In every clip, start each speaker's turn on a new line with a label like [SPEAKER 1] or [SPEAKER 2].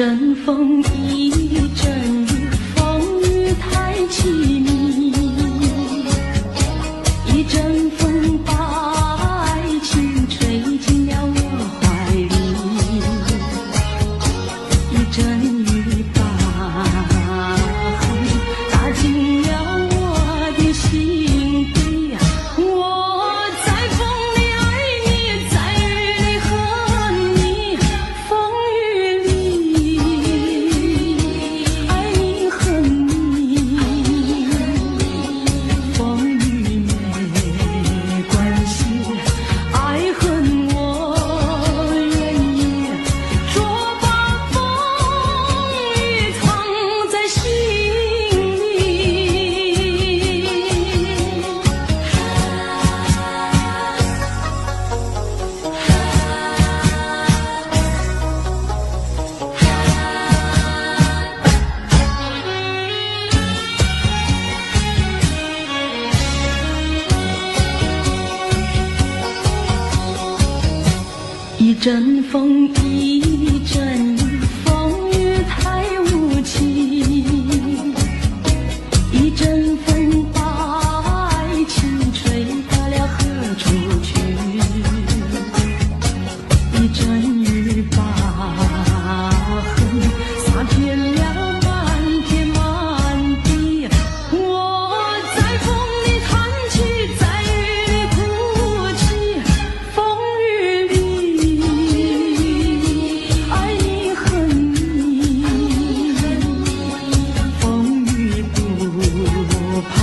[SPEAKER 1] 阵风，一阵雨，风雨太凄迷。一阵风把爱情吹进了我怀里，一阵雨把恨打进了我的心底。我在风里爱你，在雨里恨你，风雨里爱你恨你，风雨没关系，爱恨我愿意，捉把风雨藏在心里。一阵风，一阵雨，风雨太无情。一阵风把爱情吹到了何处去？一阵雨把恨洒遍了满天满地。我在风里叹气，在雨里哭泣，风雨里爱你恨你，风雨不怕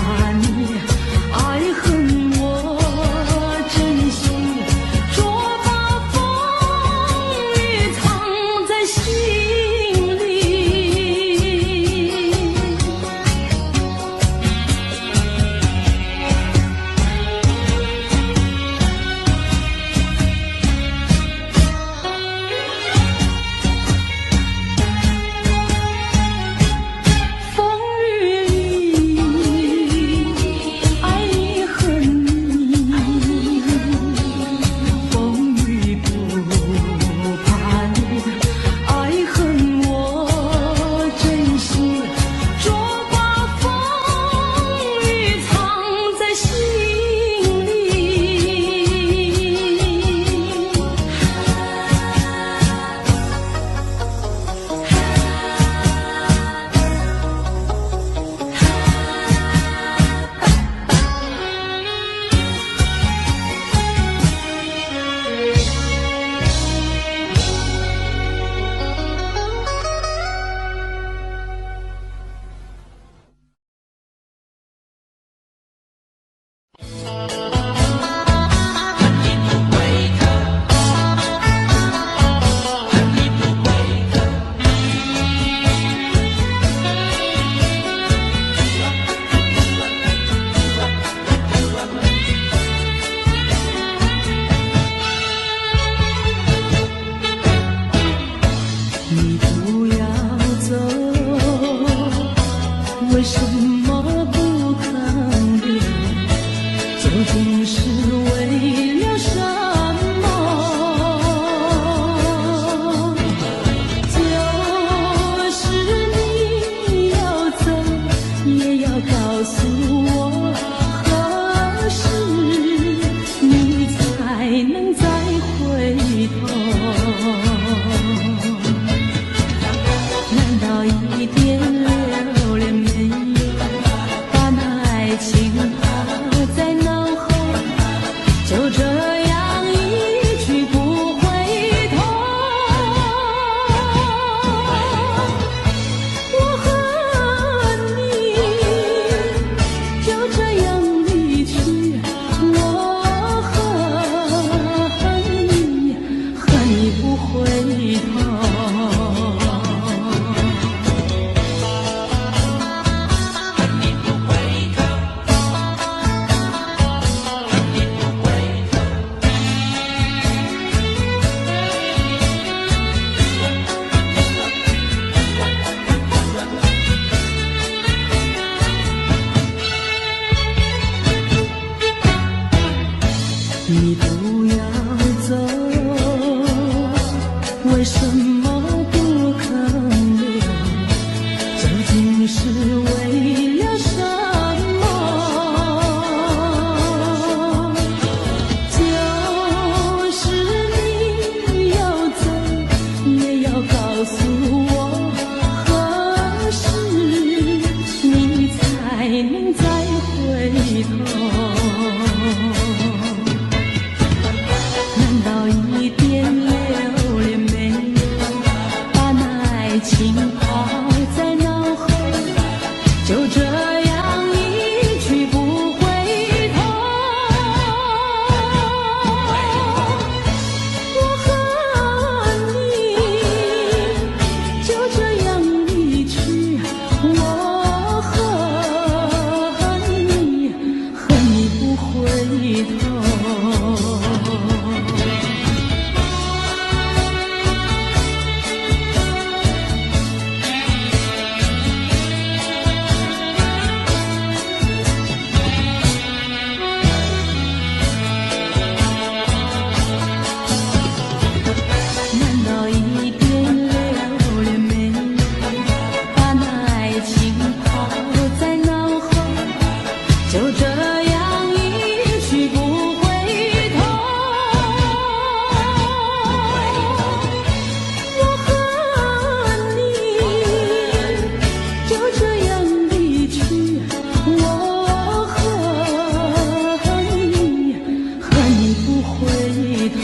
[SPEAKER 1] 能再回头？难道一点留恋没有，把那爱情抛在脑后，就这样一去不回头？我和你就这样离去，我和你不回头。难道一点留恋没有，把那爱情抛在脑后，就这样一去不回头？我和你就这样离去，我和你不回头。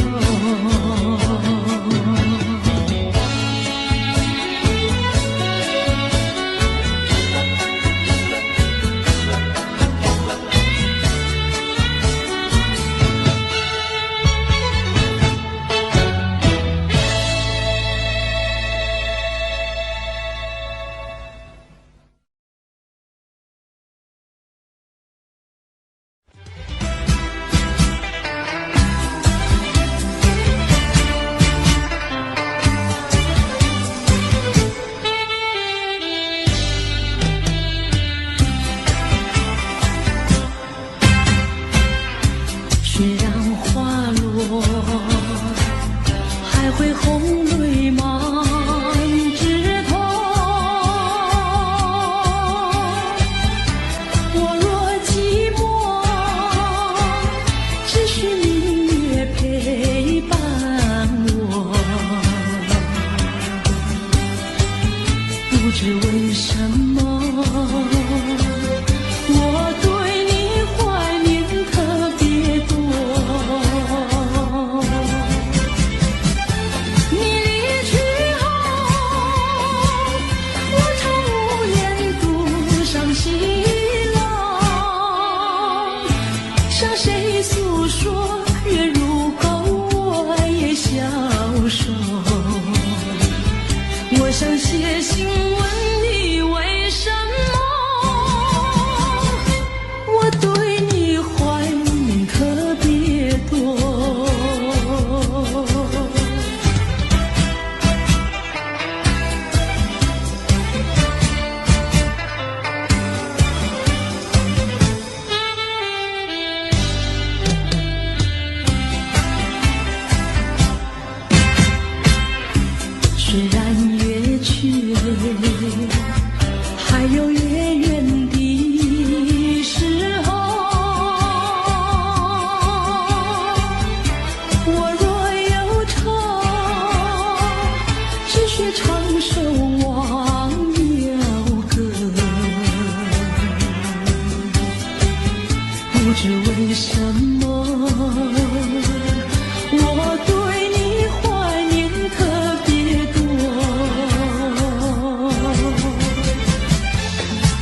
[SPEAKER 1] 雪让花落，还会红泪满枝头。我若寂寞，只需明月陪伴我。不知为什么，我对你怀念特别多。你离去后，我常无言独上西楼，向谁诉说？月如钩，我也消瘦。我想写信问你为什么，我对你怀念特别多。虽然月缺，还有月圆的时候。我若忧愁，只需唱首忘忧歌。不知为什么，我对你怀念特别多。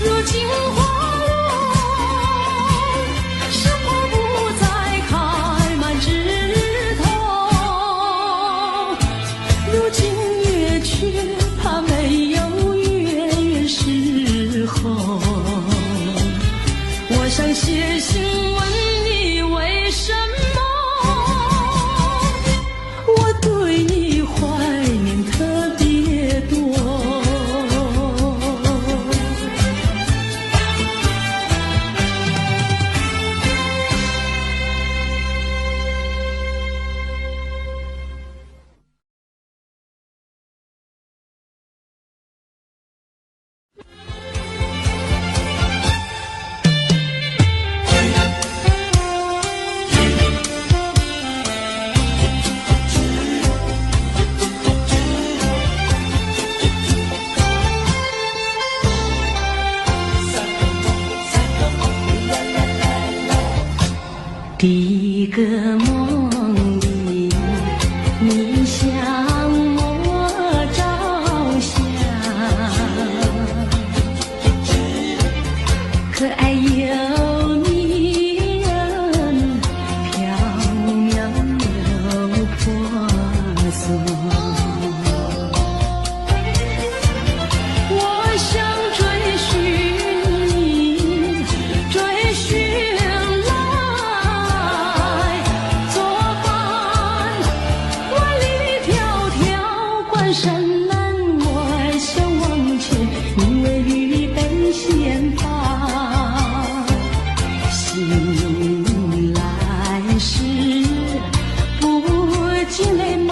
[SPEAKER 1] 如今花落，是花不再开满枝头。如今月缺，怕没有月圆时候。我想写信问你为什么，我对你怀念特别多。第一个梦里，你向我照相，可爱又迷人，缥缈又婆娑。我想追寻你，追寻来作伴。万里迢迢关山难，我想往前，你为预备先发。醒来时，不禁泪满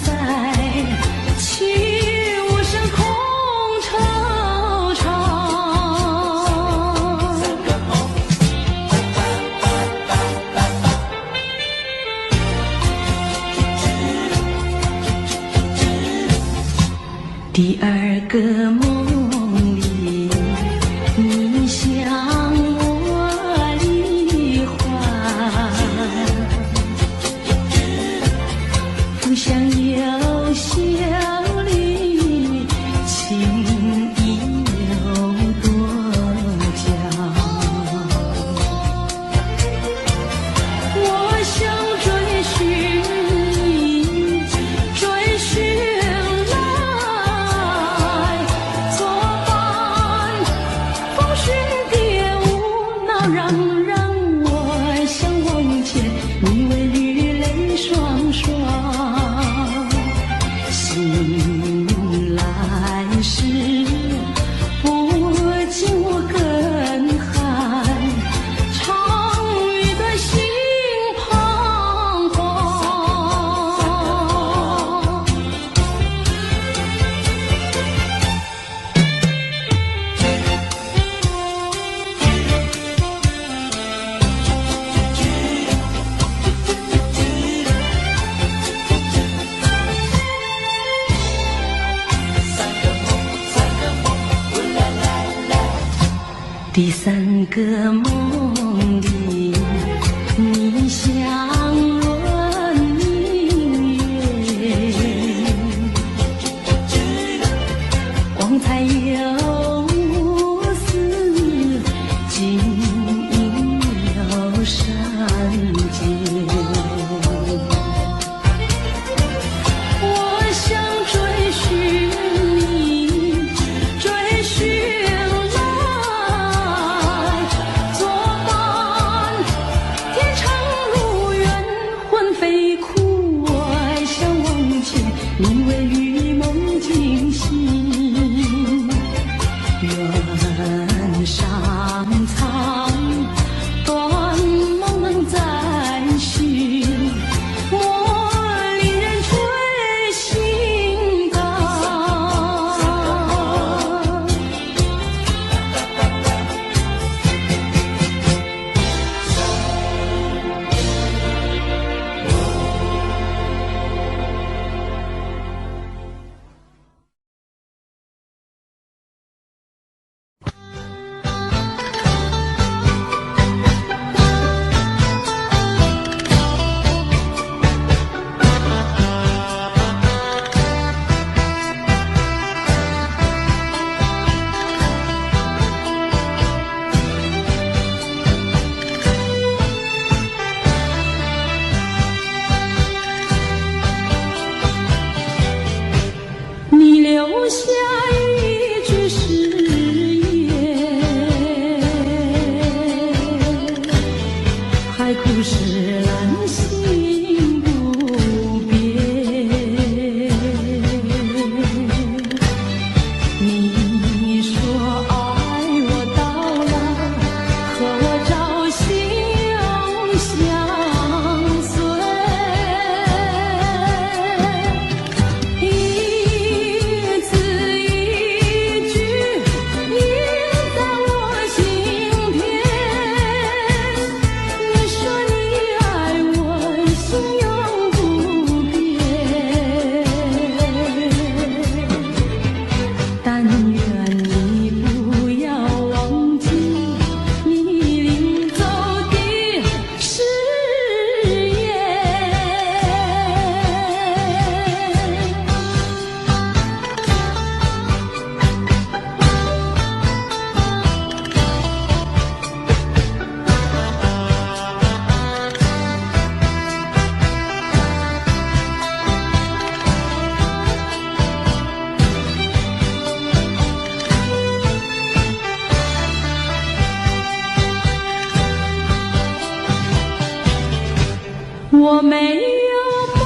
[SPEAKER 1] 腮，泣无声空惆怅。第二个梦里，你向我离欢，不想有笑里，情意有多娇。我想追寻你，追寻来作伴。风雪蝶舞闹嚷嚷，我想往前，你为绿泪双双。醒来时，不禁我更寒，长雨的心彷徨。第三个梦里，你向我明月，光彩又似金银有山间。我想追寻你，追寻来作伴。我没有半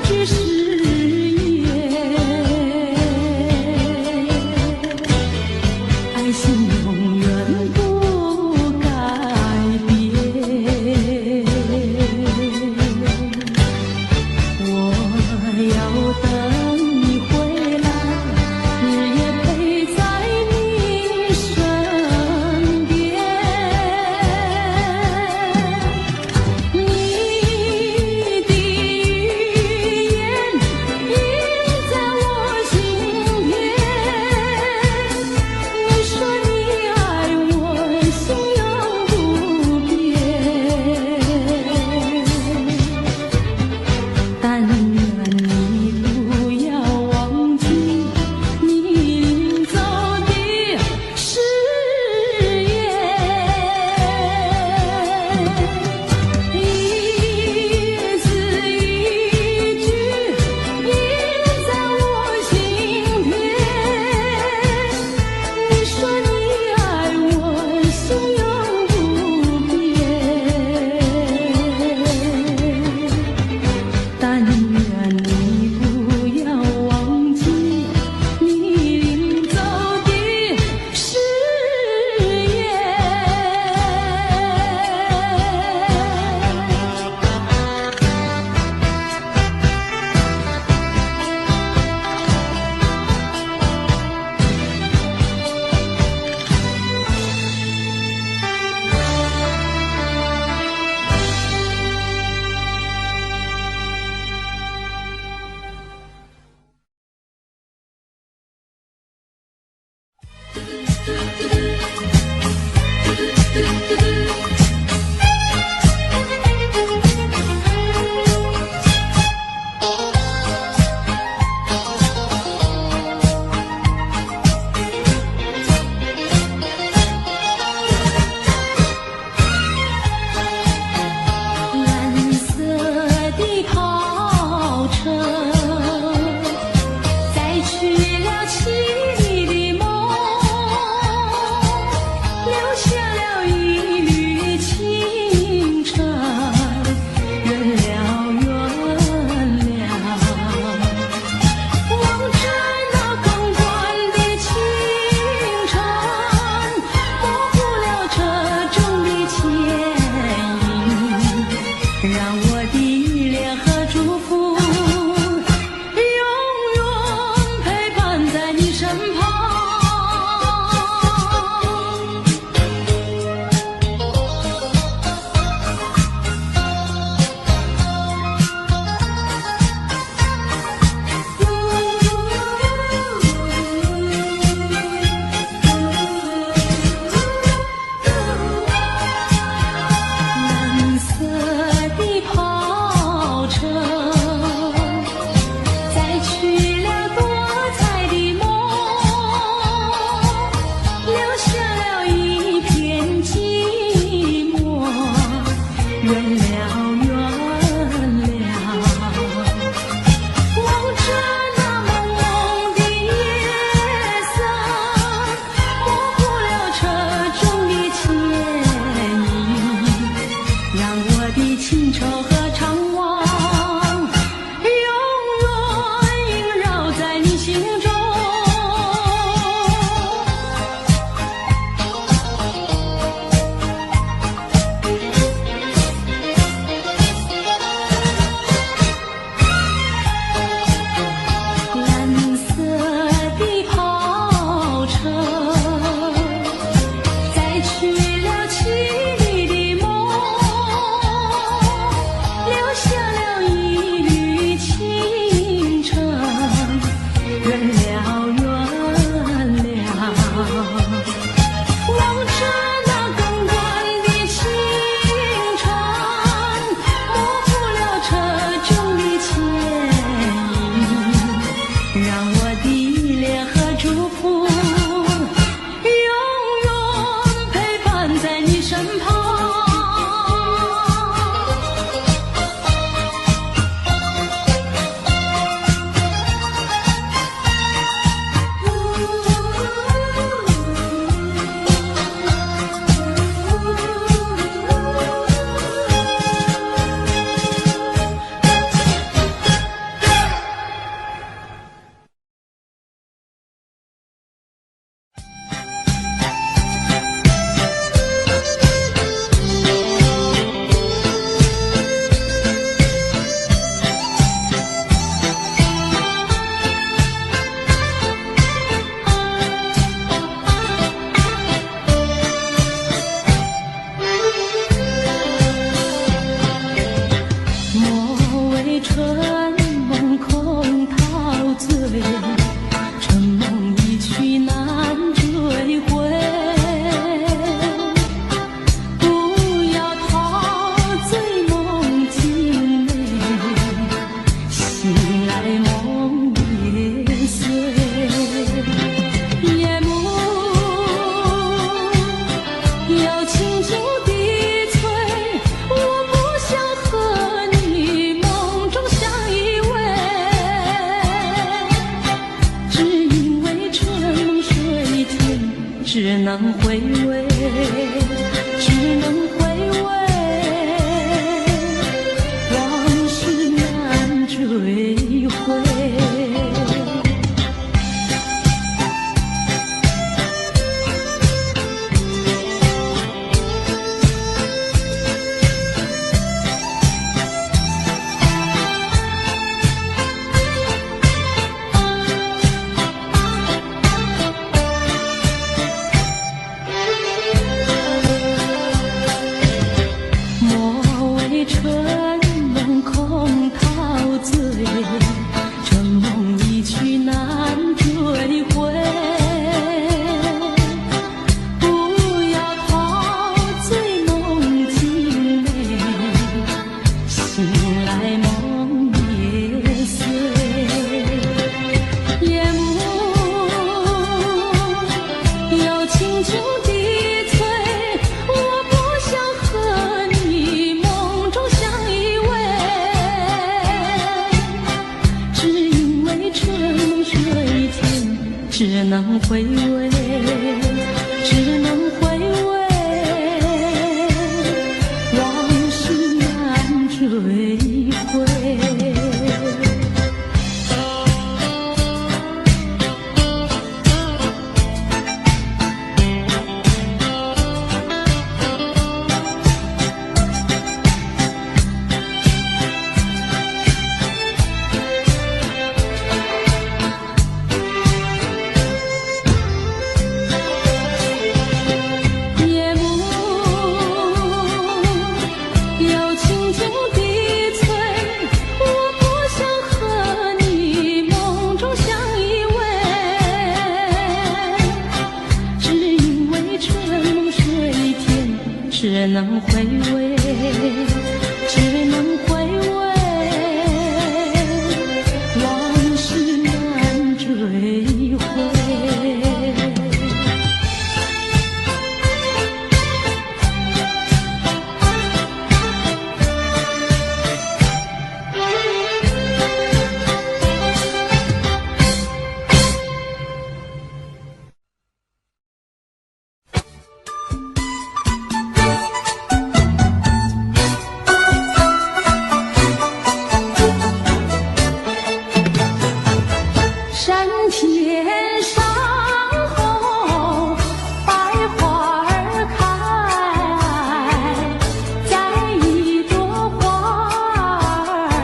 [SPEAKER 1] 句誓言，爱情永远不改变。我要等你回来，日夜陪在你身边。你能回味，只能回味，往事难追回。只能回味，只能回味，往事难追回。只能回味，只能回味，往事难追回。天上红，百花儿开，在一朵花儿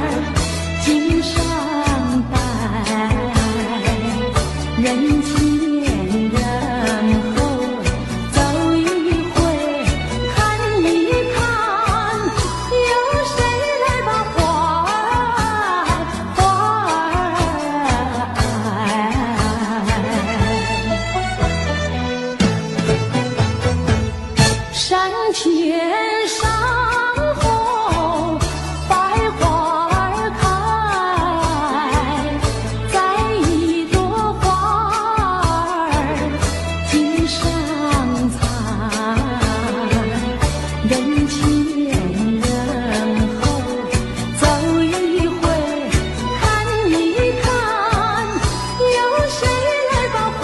[SPEAKER 1] 襟上戴，人前人后走一回，看一看，有谁来把花儿山前上红，百花儿开，在一朵花儿襟上采，人前人后走一回，看一看，有谁来把花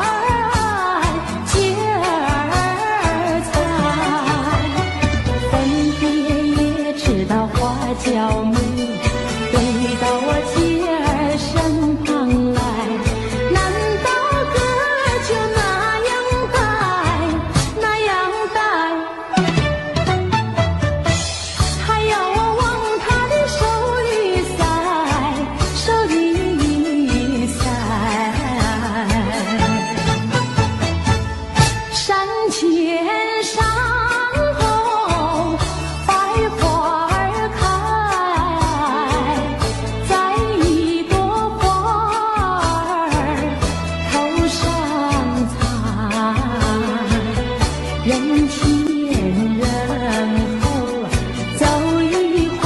[SPEAKER 1] 儿接儿知道花娇美，飞到我姐儿身旁来，难道哥就那样戴，那样戴？还要我往他的手里塞，手里塞。山前上红，百花儿开，在一朵花儿头上采，人前人后走一回，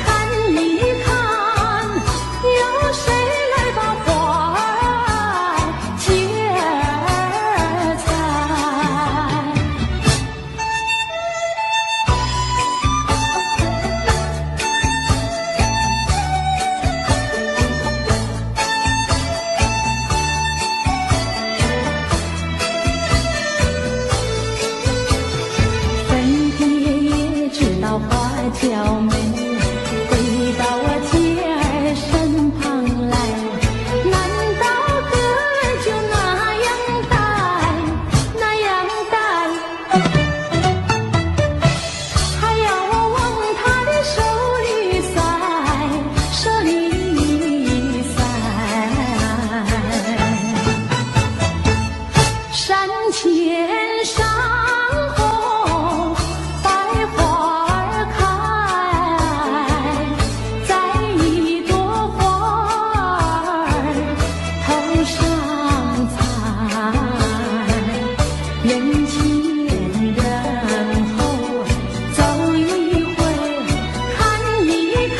[SPEAKER 1] 看一看，有谁来把花儿接儿采？娇美，回到我姐儿身旁来。难道哥就那样呆，那样呆？还要我往他的手里塞，手里塞。山前山后百花儿开，摘一朵花儿头上采。人前人后走一回，看一看，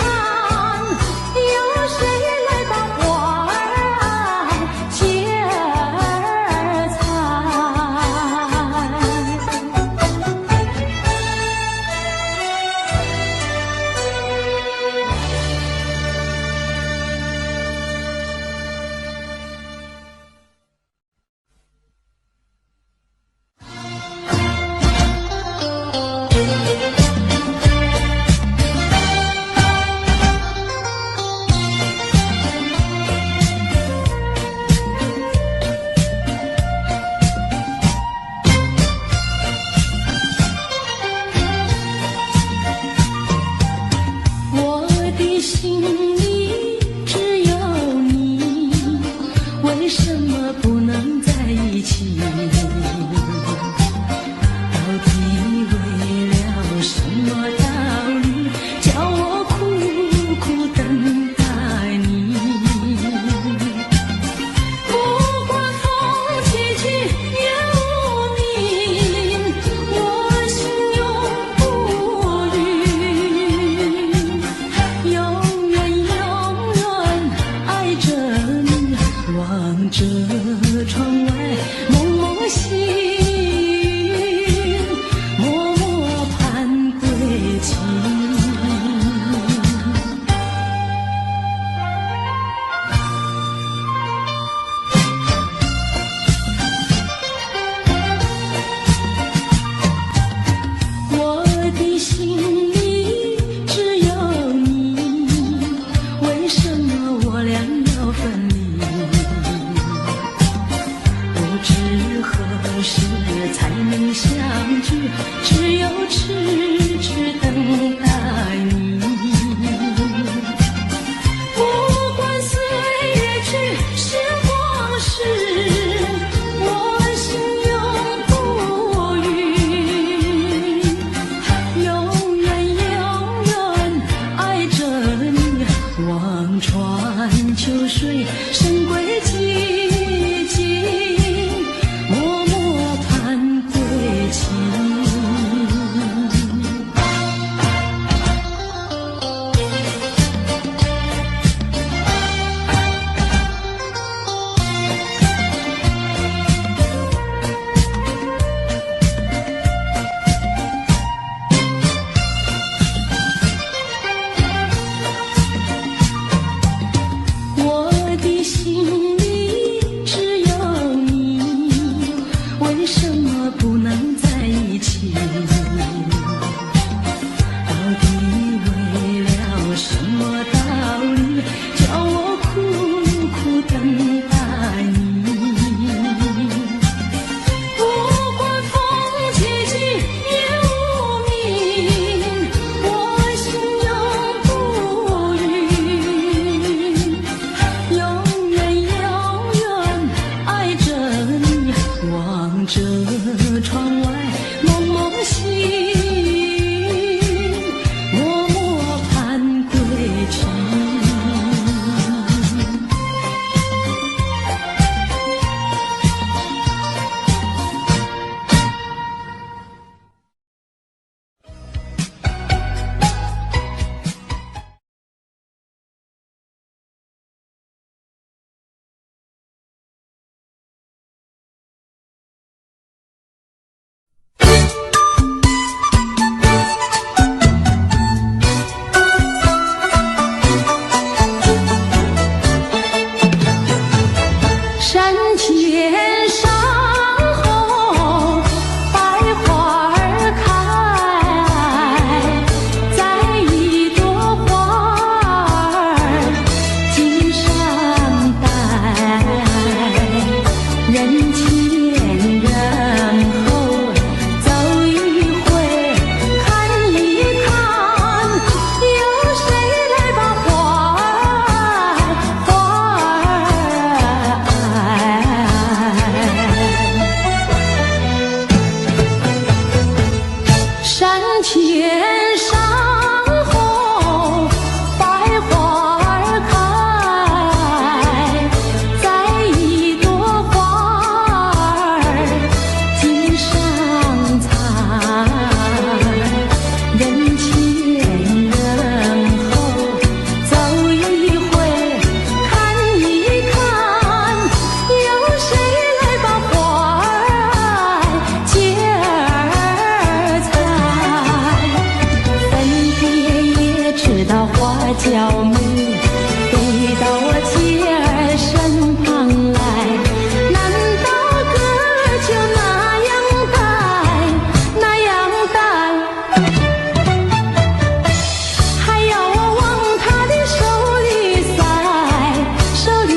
[SPEAKER 1] 有谁来把花儿接儿采？我的心里只有你，为什么不能在一起？到底为了什么道理，叫我苦苦等待你？不管风起起雨无名，我心永不渝。永远永远爱着你，望着窗外蒙蒙细雨，默默盼归期。我的心里只有你，为什么我俩要分离？不知何时才能相聚，只有痴痴等待你。不管岁月去，时光逝，我心永不渝。永远永远爱着你，望穿秋水，神归寂静，默默盼归期。娇媚，飞到我姐儿身旁来。难道哥就那样呆，那样呆？还要我往他的手里塞，手里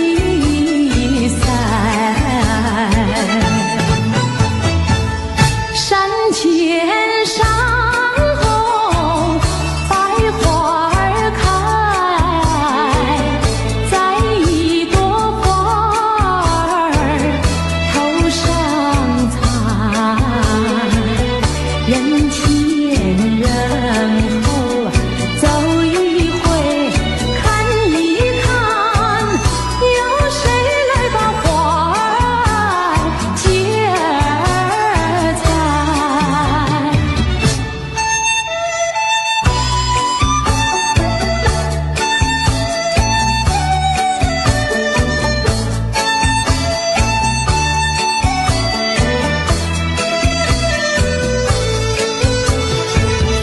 [SPEAKER 1] 塞。山前山后百花儿开，在一朵花儿头上采。人前人后走一回，看一看，有谁来把花儿接儿采？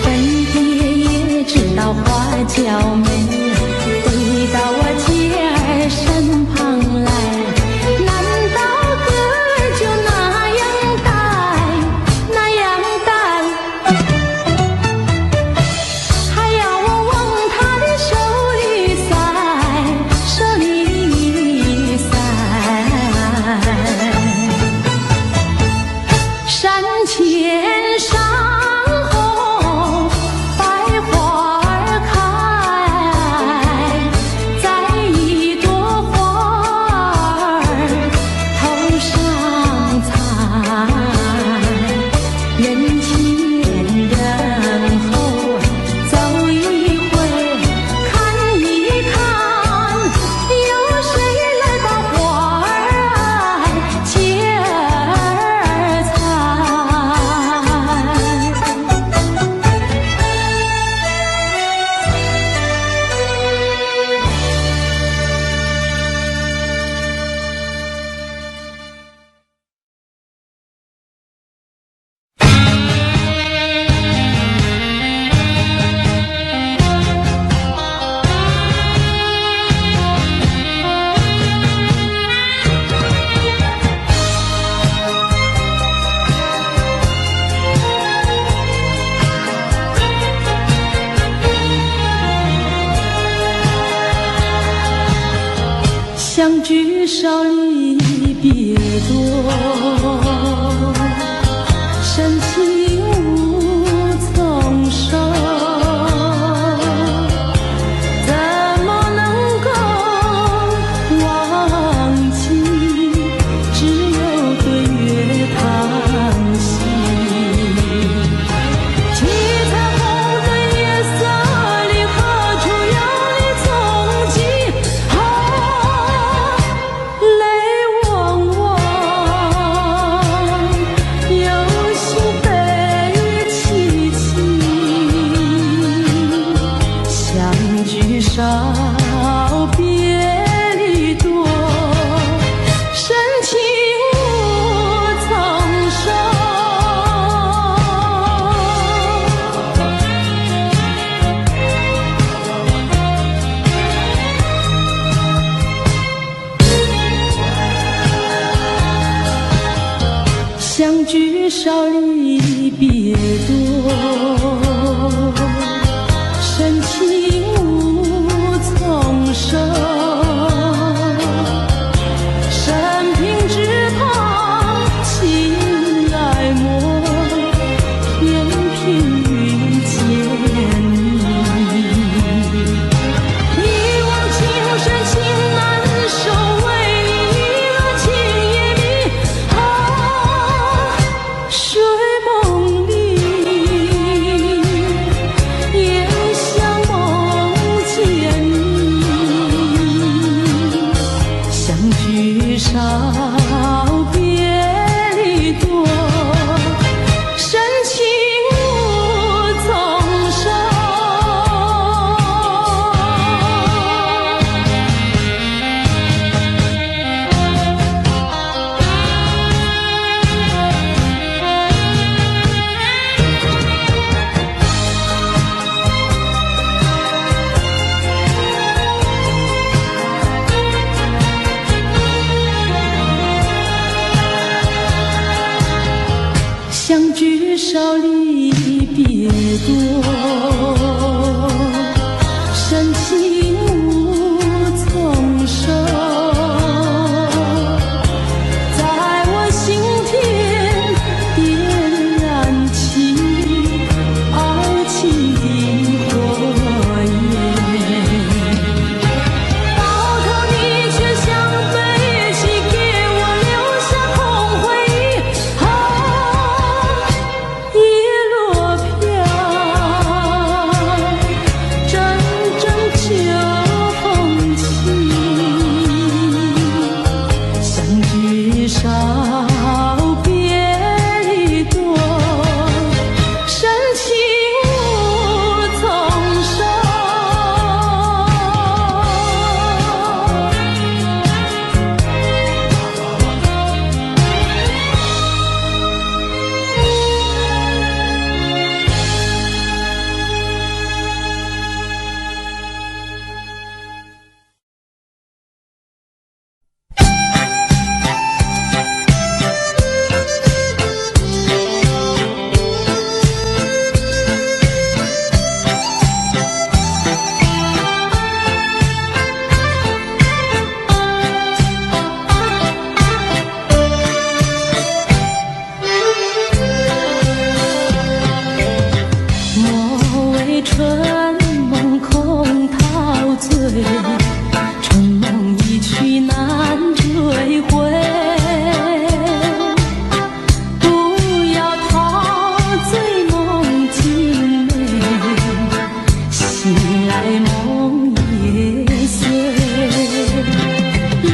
[SPEAKER 1] 粉蝶也知道花娇美，飞到我姐儿身旁来。难道哥就那样呆，那样呆？还要我往他的手里塞，手里塞。山前山后百花儿开，在一朵花儿头上采。人前人后走一回，看一看，有谁来把花儿接儿采？相聚少离别多，深情无从收。怎么能够忘记？只有对月叹息。七彩虹的夜色里，何处有你踪迹？泪汪汪，有心悲戚戚。相聚少，别离多，深情无从收。相聚少离别多，深情无从收。生平只盼情爱莫，偏偏遇见你。一往情深情难收，为你热情也迷。睡梦里也想梦见你。相聚少，别离多，深情无你别躲，深情无从收，在我心田点燃起爱情的火焰，到头你却像飞机，给我留下空回忆。叶落飘，阵阵秋风起，相聚少别离多，深情无从收。莫为春梦空陶醉，春梦一去难追回。不要陶醉梦境美，醒来梦也碎。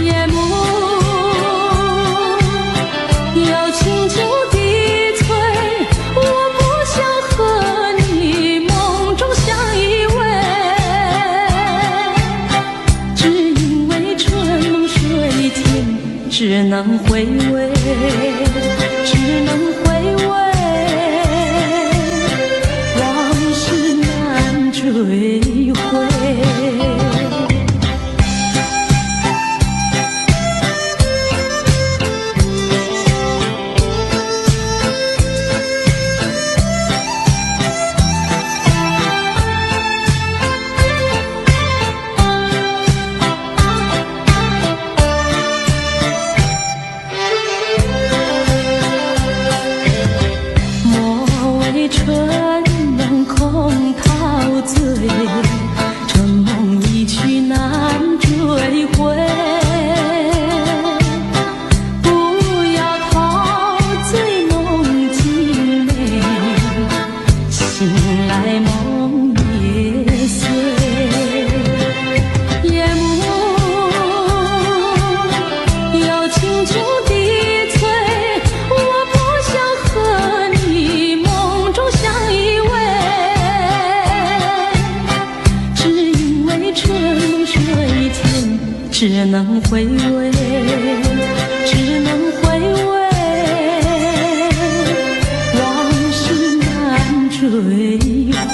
[SPEAKER 1] 夜幕又轻轻低垂，我不想和你梦中相依偎，只因为春梦水天，只能回味，只能回味，往事难追回。莫为春梦空陶醉，春梦一去难追回。不要陶醉梦境美，醒来梦也碎。夜幕又轻轻低垂，我不想和你梦中相依偎，只因为春梦水天，只能回味，只能回味，往事难追回。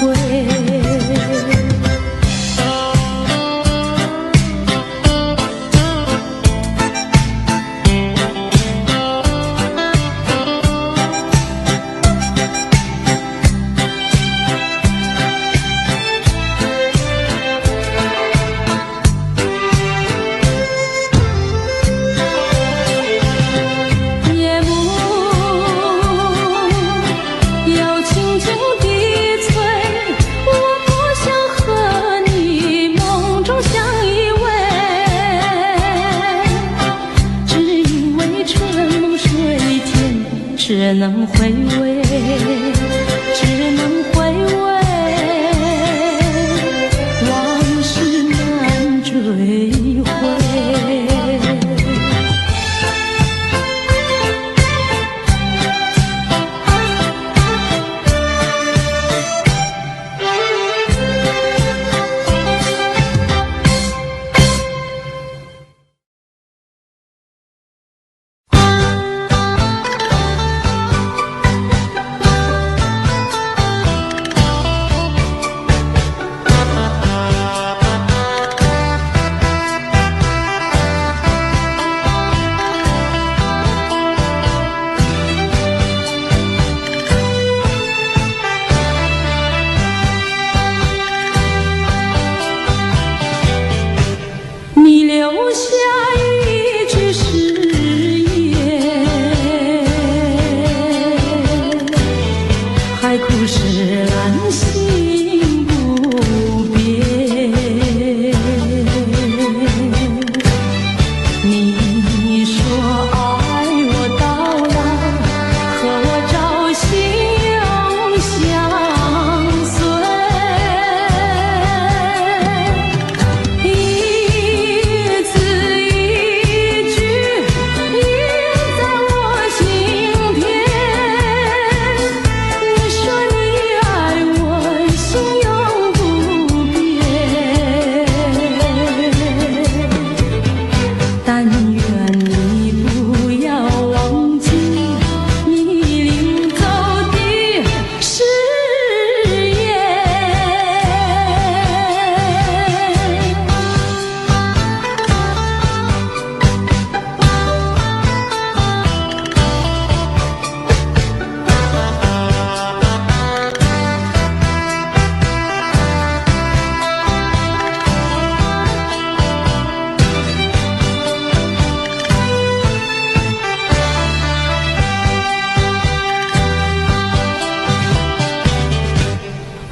[SPEAKER 1] 夜幕又轻轻低垂，我不想和你梦中相依偎，只因为春梦水天，只能回味，只能回味，往事难追回。兰心不变。你说爱我到老，和我朝夕永相随，一字一句印在我心田。你说你爱我，心永不变，但愿你不要忘记你领走的誓言。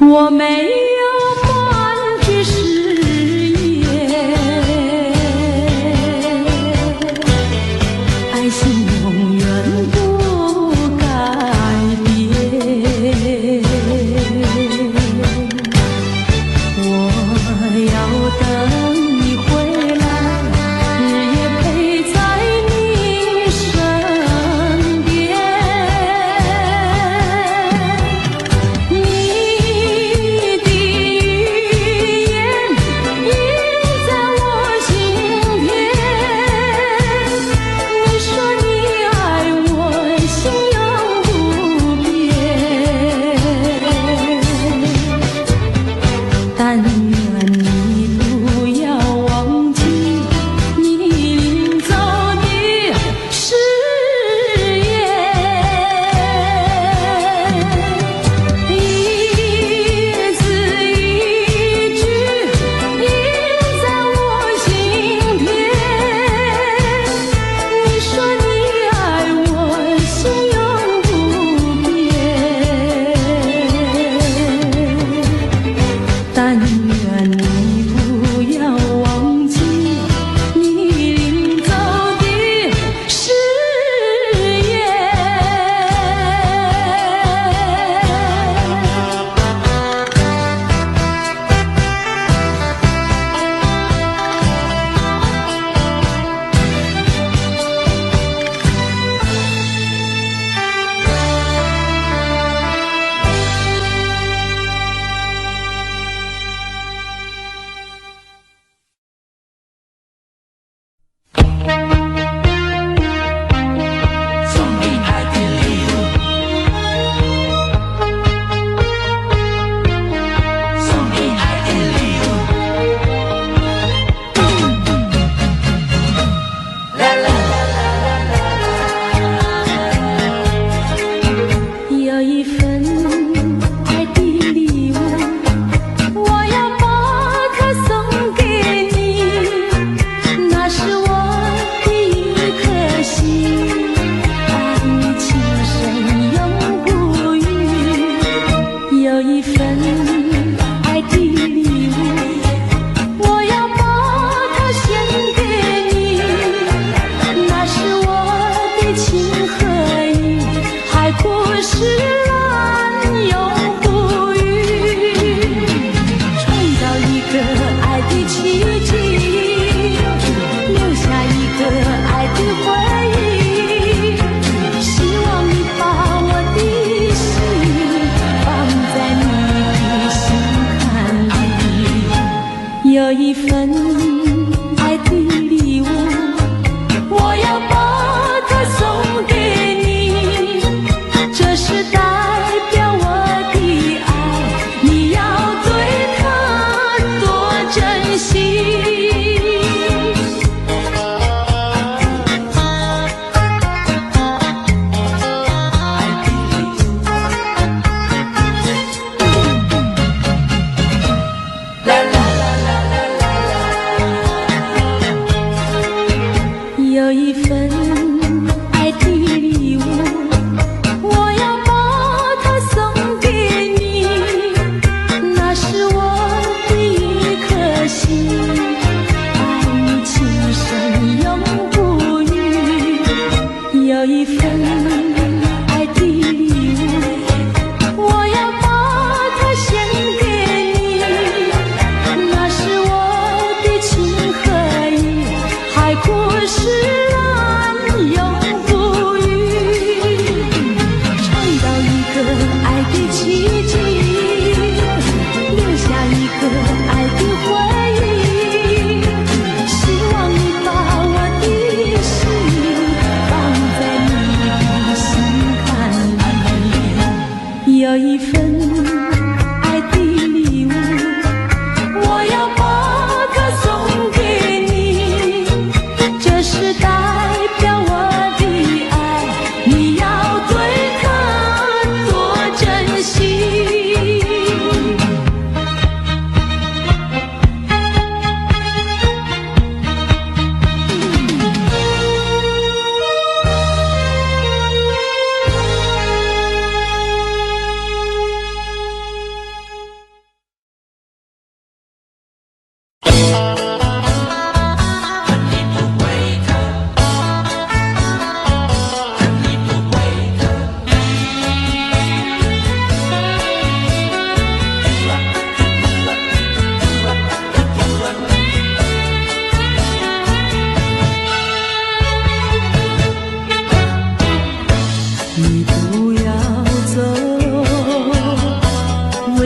[SPEAKER 1] 我没有半句誓言，爱情永远不改变。我要等你回来，日夜陪在你身边。你的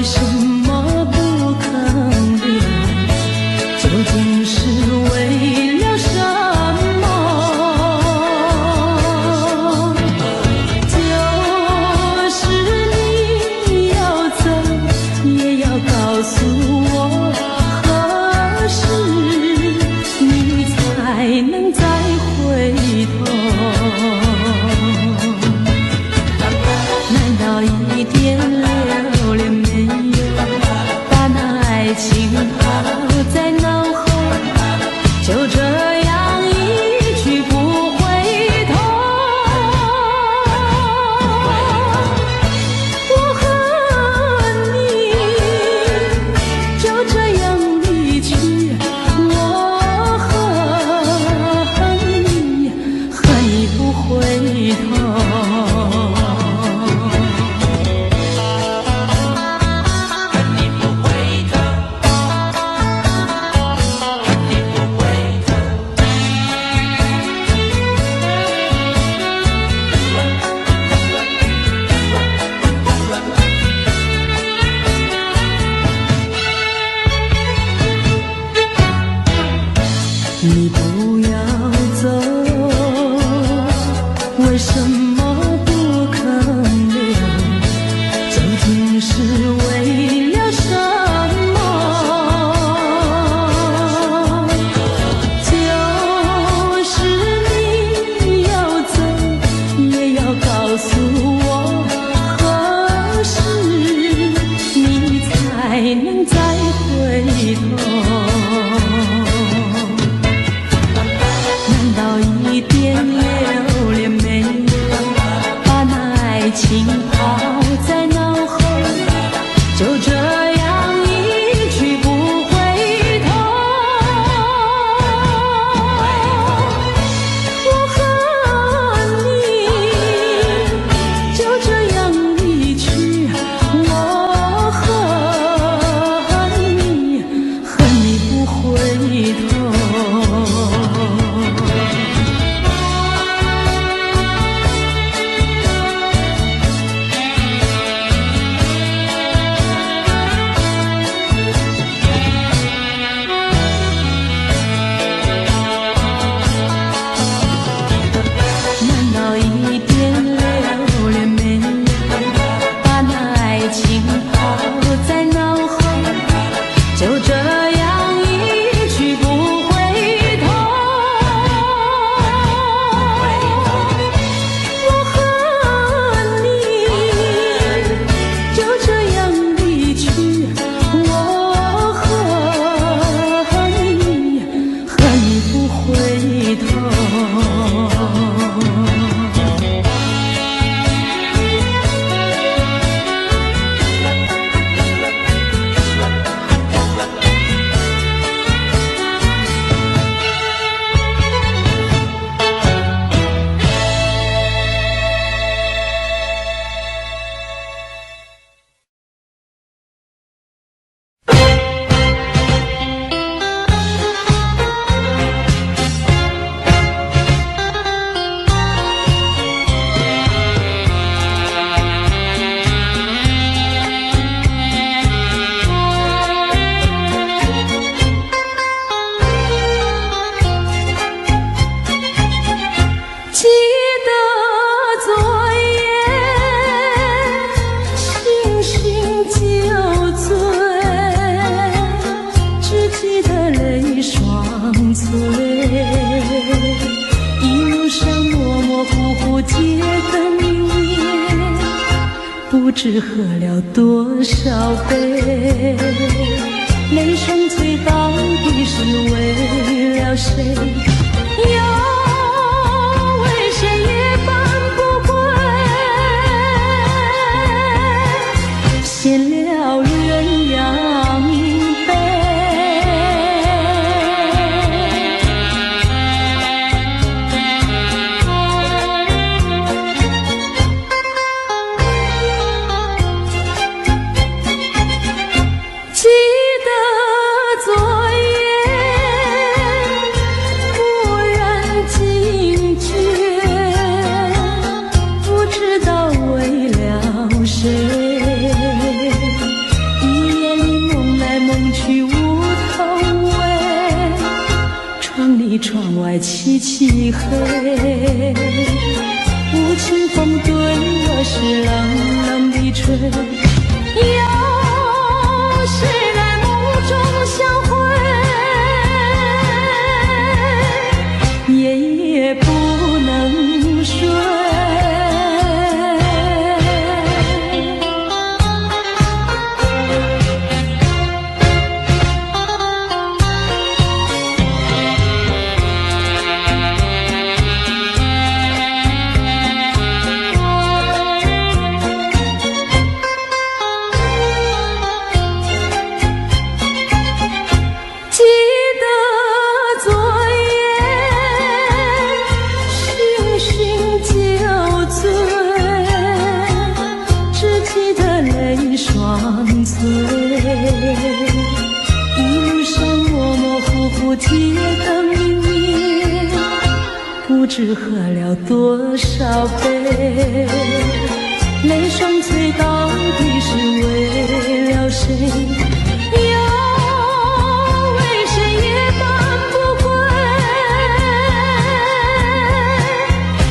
[SPEAKER 1] 什么不肯留？究竟是为了什么？就是你要走，也要告诉我，何时你才能再回头？难道一点留恋没有，把那爱情抛在脑后，就这样一去不回头？我和你就这样离去，我恨你不回头。你不要走，为什么不肯留？究竟是为了什么？就是你要走，也要告诉我，何时你才能再回头？一点留恋没有，把那爱情抛在脑后，就这样一去不回头。我和你就这样离去，我恨你不回头。就这样一去不回头，我和你就这样离去，我恨你不回头。记得昨夜星星酒醉，只记得泪双垂，一路上模模糊糊街灯夜，不知喝了多少杯，泪双垂到底是为了谁？谁也搬不回，献了鸳鸯杯。记得昨夜蓦然惊觉，不知道为了谁，来漆漆黑，无情风对我是冷冷的吹。有谁来梦中相会，夜夜不能睡。一路上模模糊糊，铁灯明灭，不知喝了多少杯，泪双垂到底是为了谁？又为谁夜半不归？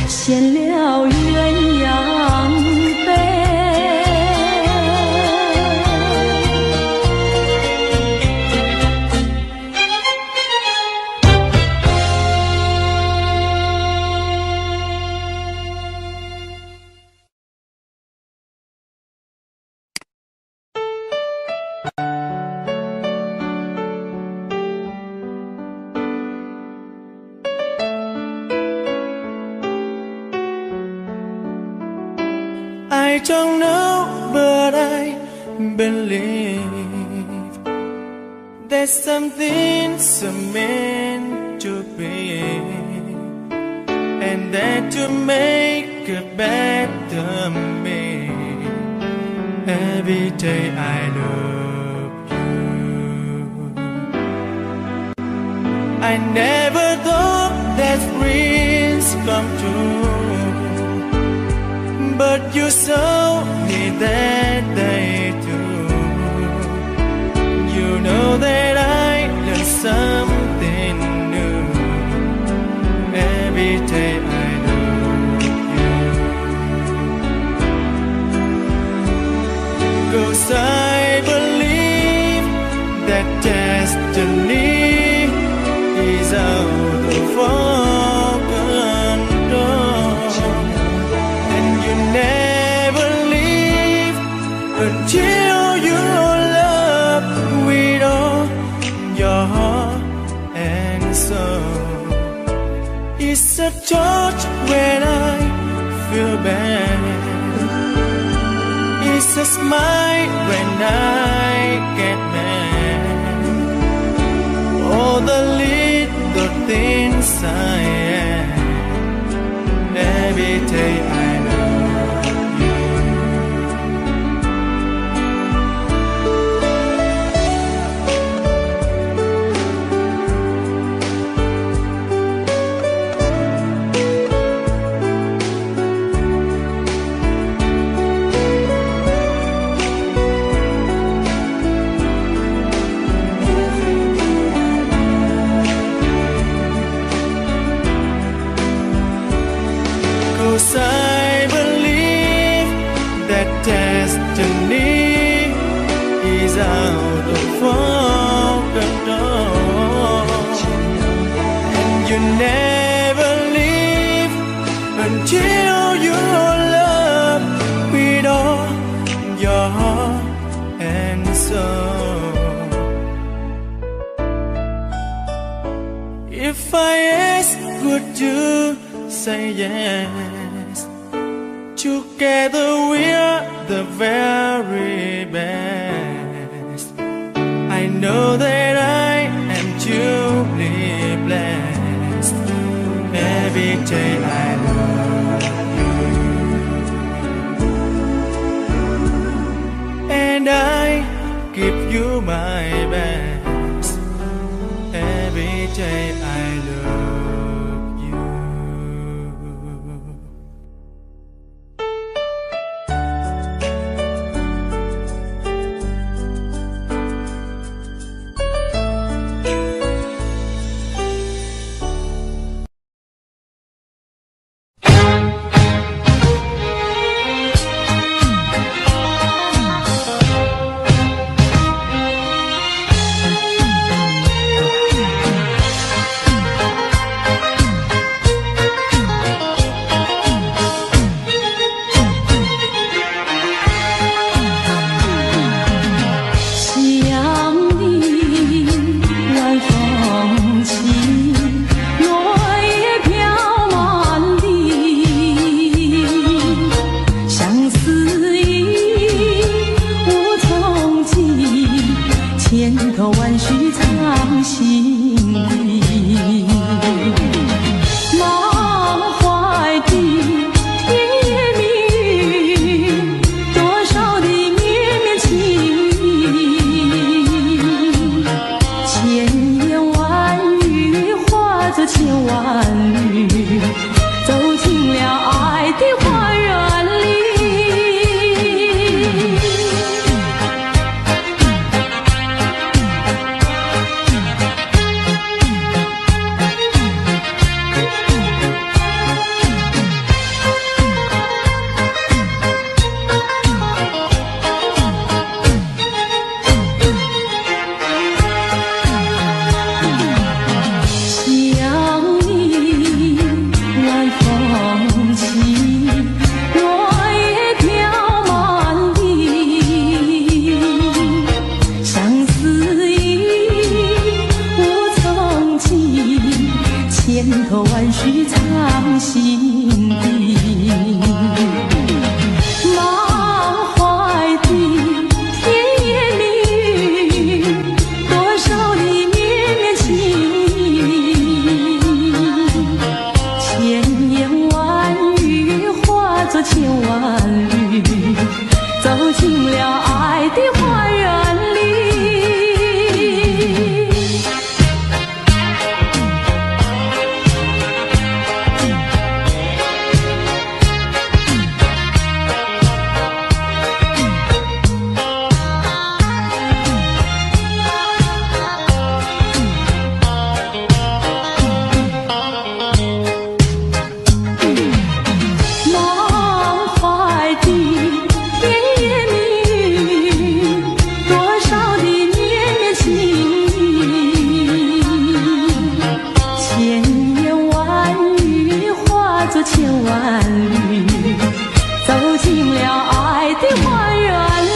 [SPEAKER 1] 闲了鸳鸯杯。
[SPEAKER 2] I don't know, but I believe that some things are meant to be, and that to make a better me. Every day I love you. I never thought that dreams come true, but you saw me that day too. You know that I learned something new. Every day I love you. 'Cause I believe that destiny is out of our control, and you never leave until you love with all your heart and soul. It's a touch when I feel bad, it's a smile when I get mad. All the little things I am. Every day I love you. 'Cause I believe that destiny is out of our control, and you never leave until you love with all your heart and soul. If I ask, would you say yes? Together we're the very best. I know that I am truly blessed. Every day I love you, and I give you my best. Every day I love you.
[SPEAKER 1] 《许藏心底。满怀的甜言蜜语，多少的绵绵情意，千言万语化作千万缕，走进了爱的花园里。千头万绪藏心底，满怀的甜言蜜语，多少的绵绵情意，千言万语化作千万缕，走进了爱的花园里。千万缕，走进了爱的花园里。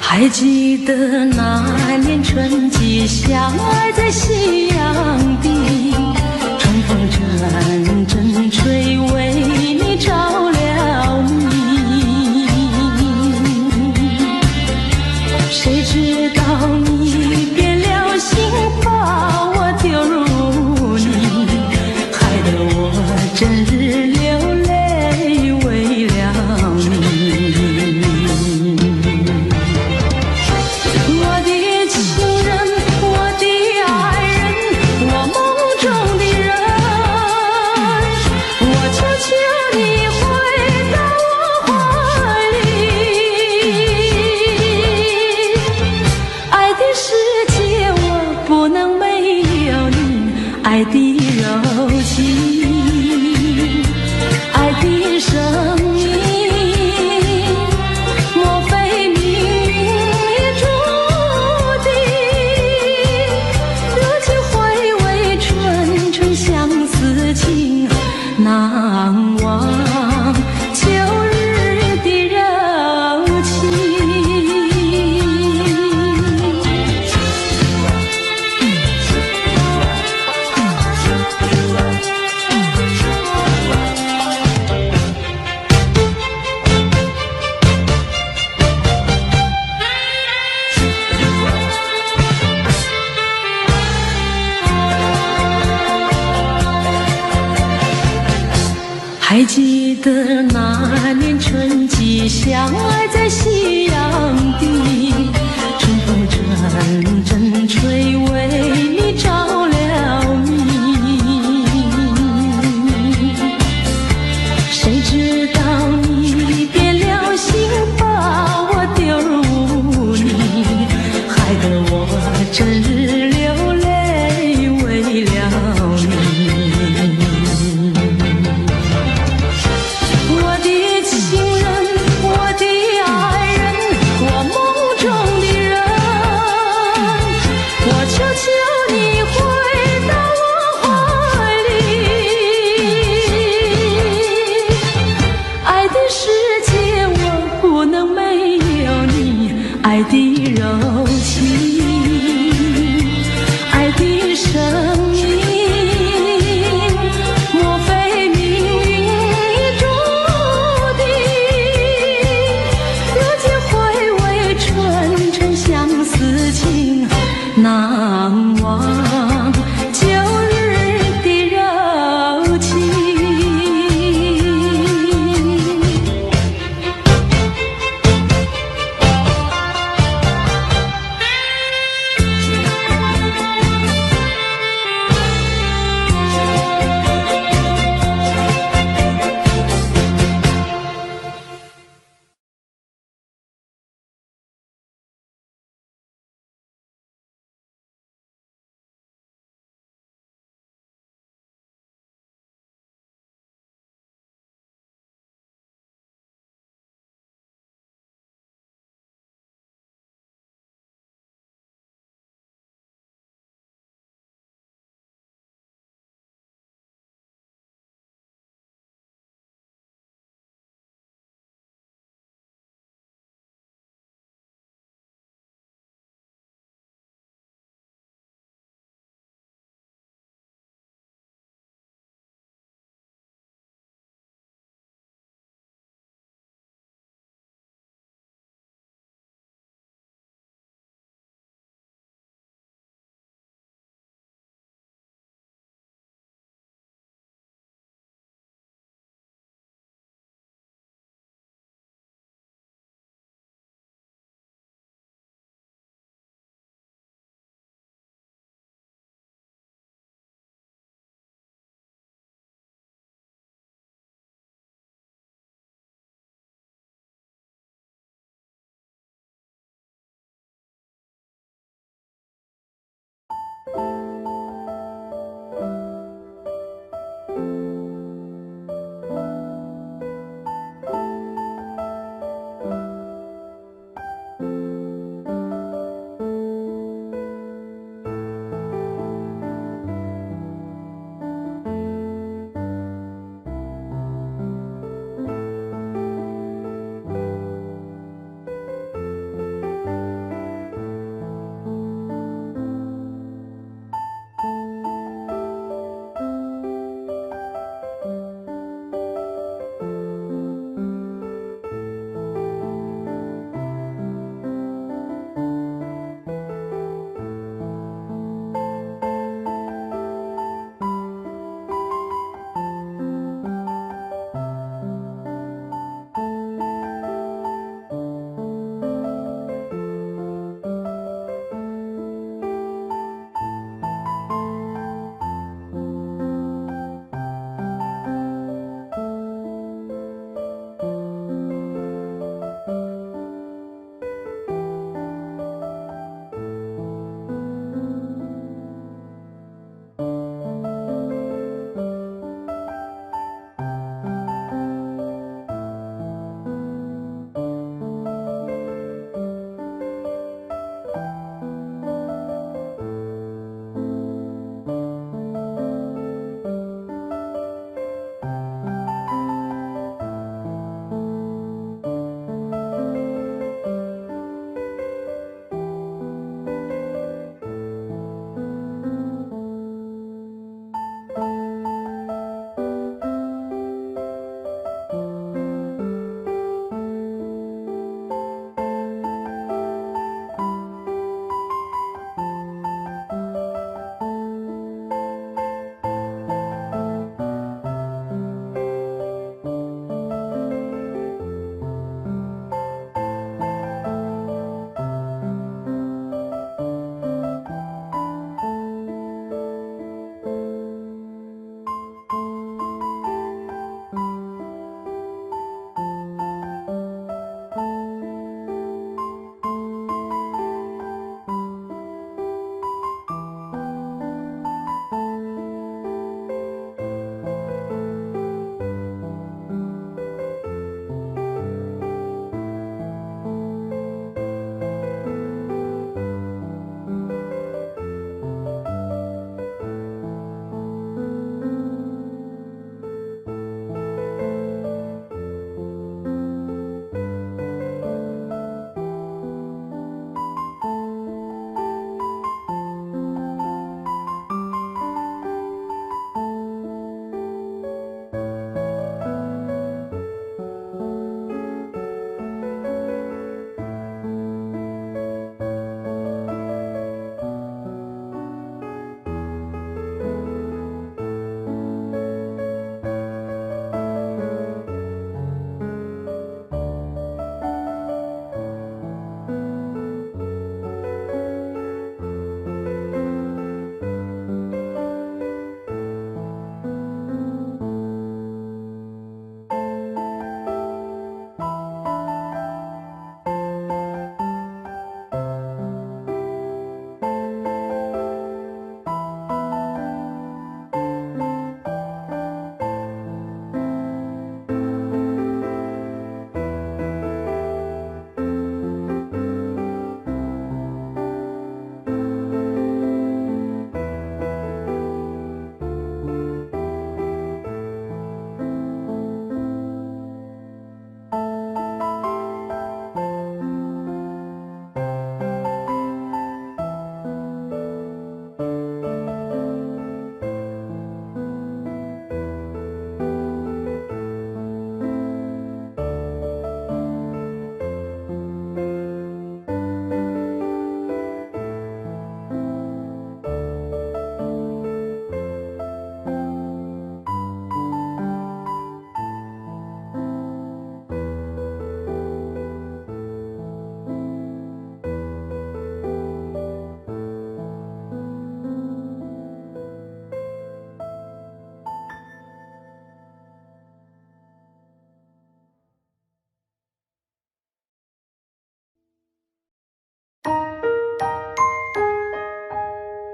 [SPEAKER 1] 还记得那年春季相爱在夕阳底，春风阵阵吹，为你着了迷。谁知道你变了心，把我丢入泥，害得我整日流泪为了你。爱的柔情，爱的生命，莫非命运注定？如今回味纯纯相思情，难忘旧日的柔情。还记得那年春季相爱在夕阳底，春风阵阵吹，为你着了迷。谁知道你变了心，把我丢入爱的柔情，爱的声音，莫非命运已注定？如今回味纯纯相思情，难忘旧日的柔情。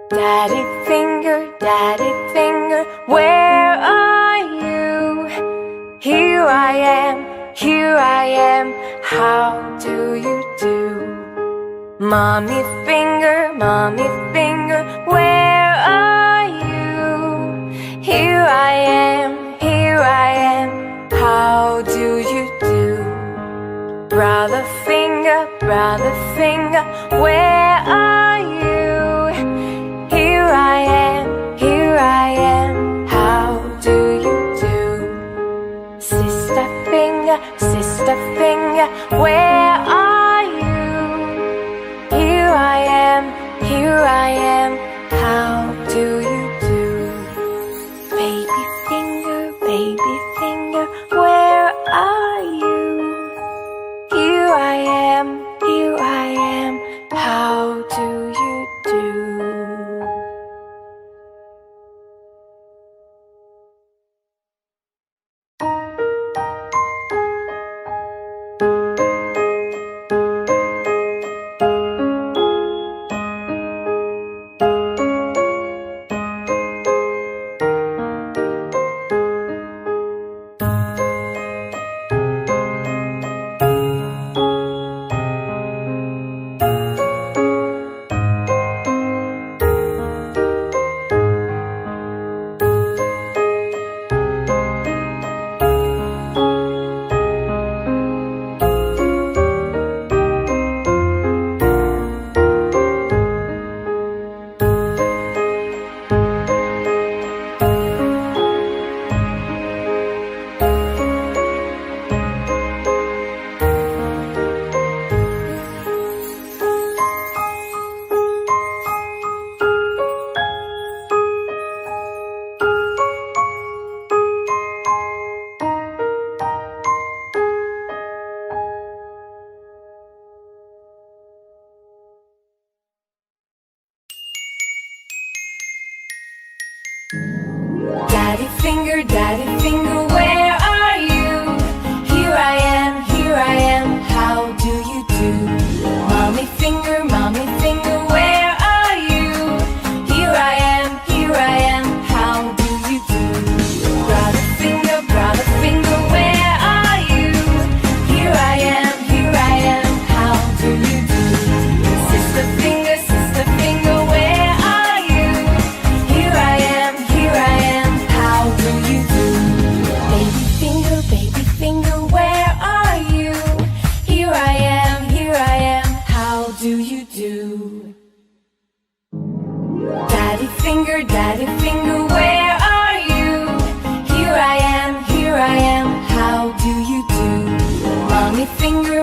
[SPEAKER 3] Daddy finger, where are you? Here I am, how do you do? Mommy finger, where are you? Here I am, how do you do? Brother finger, where are you? Here I am, how do you do? Sister finger, where are you? Here I am, how do you do? Baby finger, where are you? Here I am, how do you do? Daddy finger, where are you? Here I am, how do you do? Mommy finger, where are you? Here I am, how do you do? Brother finger, where are you? Here I am, how do you do? Sister finger, where are you? Here I am, how do you do? Baby finger, where are you? Here I am, how do you do? Daddy finger, where are you? Here I am, how do you do? Mommy finger,